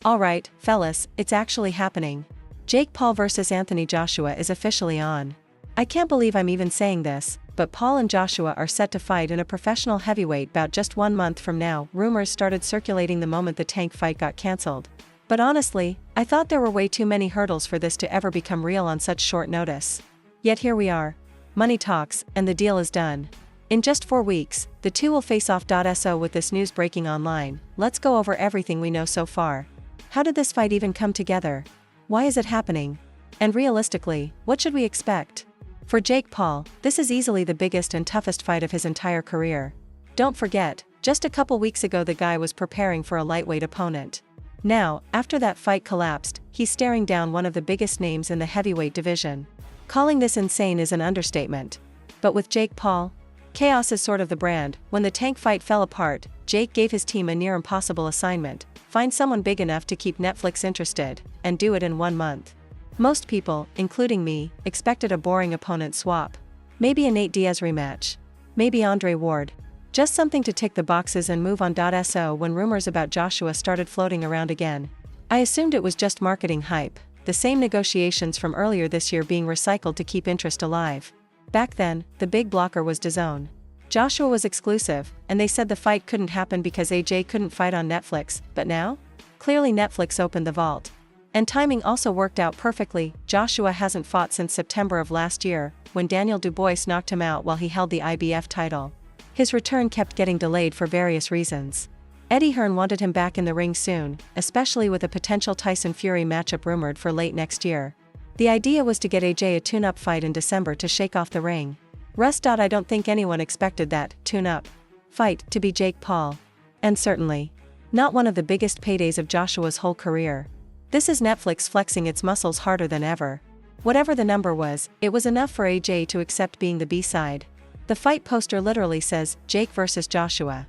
Alright, fellas, it's actually happening. Jake Paul vs Anthony Joshua is officially on. I can't believe I'm even saying this, but Paul and Joshua are set to fight in a professional heavyweight bout just 1 month from now. Rumors started circulating the moment the Tank fight got cancelled. But honestly, I thought there were way too many hurdles for this to ever become real on such short notice. Yet here we are. Money talks, and the deal is done. In just 4 weeks, the two will face off. So with this news breaking online, let's go over everything we know so far. How did this fight even come together? Why is it happening? And realistically, what should we expect? For Jake Paul, this is easily the biggest and toughest fight of his entire career. Don't forget, just a couple weeks ago the guy was preparing for a lightweight opponent. Now, after that fight collapsed, he's staring down one of the biggest names in the heavyweight division. Calling this insane is an understatement. But with Jake Paul, chaos is sort of the brand. When the Tank fight fell apart, Jake gave his team a near impossible assignment: find someone big enough to keep Netflix interested, and do it in 1 month. Most people, including me, expected a boring opponent swap. Maybe a Nate Diaz rematch. Maybe Andre Ward. Just something to tick the boxes and move on. So when rumors about Joshua started floating around again, I assumed it was just marketing hype, the same negotiations from earlier this year being recycled to keep interest alive. Back then, the big blocker was DAZN. Joshua was exclusive, and they said the fight couldn't happen because AJ couldn't fight on Netflix, but now? Clearly Netflix opened the vault. And timing also worked out perfectly. Joshua hasn't fought since September of last year, when Daniel Dubois knocked him out while he held the IBF title. His return kept getting delayed for various reasons. Eddie Hearn wanted him back in the ring soon, especially with a potential Tyson Fury matchup rumored for late next year. The idea was to get AJ a tune-up fight in December to shake off the ring. I don't think anyone expected that tune-up fight to be Jake Paul. And certainly not one of the biggest paydays of Joshua's whole career. This is Netflix flexing its muscles harder than ever. Whatever the number was, it was enough for AJ to accept being the B-side. The fight poster literally says, Jake vs Joshua.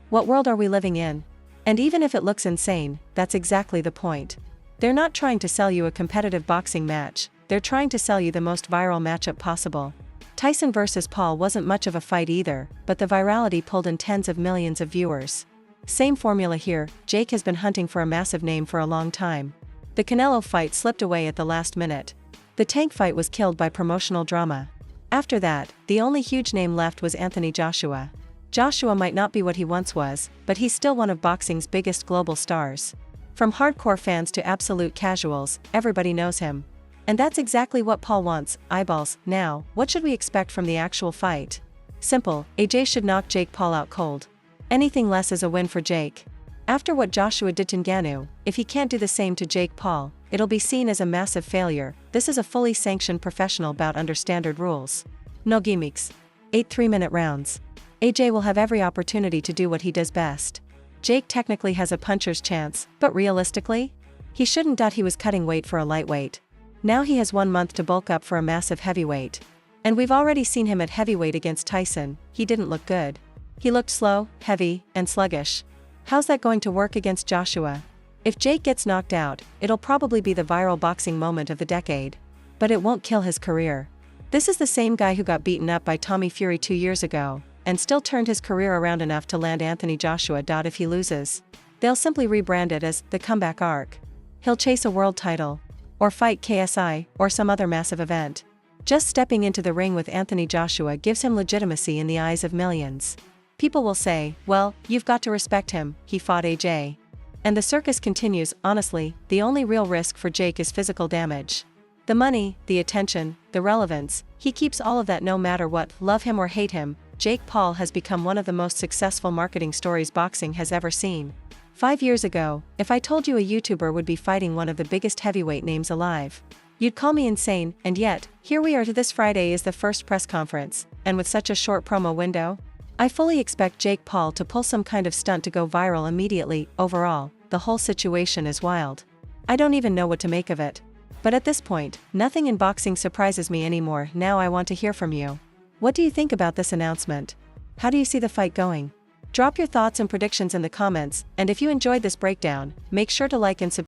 What world are we living in? And even if it looks insane, that's exactly the point. They're not trying to sell you a competitive boxing match, they're trying to sell you the most viral matchup possible. Tyson vs Paul wasn't much of a fight either, but the virality pulled in tens of millions of viewers. Same formula here. Jake has been hunting for a massive name for a long time. The Canelo fight slipped away at the last minute. The Tank fight was killed by promotional drama. After that, the only huge name left was Anthony Joshua. Joshua might not be what he once was, but he's still one of boxing's biggest global stars. From hardcore fans to absolute casuals, everybody knows him. And that's exactly what Paul wants: eyeballs. Now, what should we expect from the actual fight? Simple, AJ should knock Jake Paul out cold. Anything less is a win for Jake. After what Joshua did to Ngannou, if he can't do the same to Jake Paul, it'll be seen as a massive failure. This is a fully sanctioned professional bout under standard rules. No gimmicks. 8 3-minute rounds. AJ will have every opportunity to do what he does best. Jake technically has a puncher's chance, but realistically? He shouldn't. He was cutting weight for a lightweight. Now he has 1 month to bulk up for a massive heavyweight. And we've already seen him at heavyweight against Tyson. He didn't look good. He looked slow, heavy, and sluggish. How's that going to work against Joshua? If Jake gets knocked out, it'll probably be the viral boxing moment of the decade. But it won't kill his career. This is the same guy who got beaten up by Tommy Fury 2 years ago, and still turned his career around enough to land Anthony Joshua. If he loses, they'll simply rebrand it as the comeback arc. He'll chase a world title, or fight KSI, or some other massive event. Just stepping into the ring with Anthony Joshua gives him legitimacy in the eyes of millions. People will say, well, you've got to respect him, he fought AJ. And the circus continues. Honestly, the only real risk for Jake is physical damage. The money, the attention, the relevance, he keeps all of that no matter what. Love him or hate him, Jake Paul has become one of the most successful marketing stories boxing has ever seen. 5 years ago, if I told you a YouTuber would be fighting one of the biggest heavyweight names alive, you'd call me insane. And yet, here we are. This Friday is the first press conference, and with such a short promo window, I fully expect Jake Paul to pull some kind of stunt to go viral immediately. Overall, the whole situation is wild. I don't even know what to make of it. But at this point, nothing in boxing surprises me anymore. Now I want to hear from you. What do you think about this announcement? How do you see the fight going? Drop your thoughts and predictions in the comments, and if you enjoyed this breakdown, make sure to like and subscribe.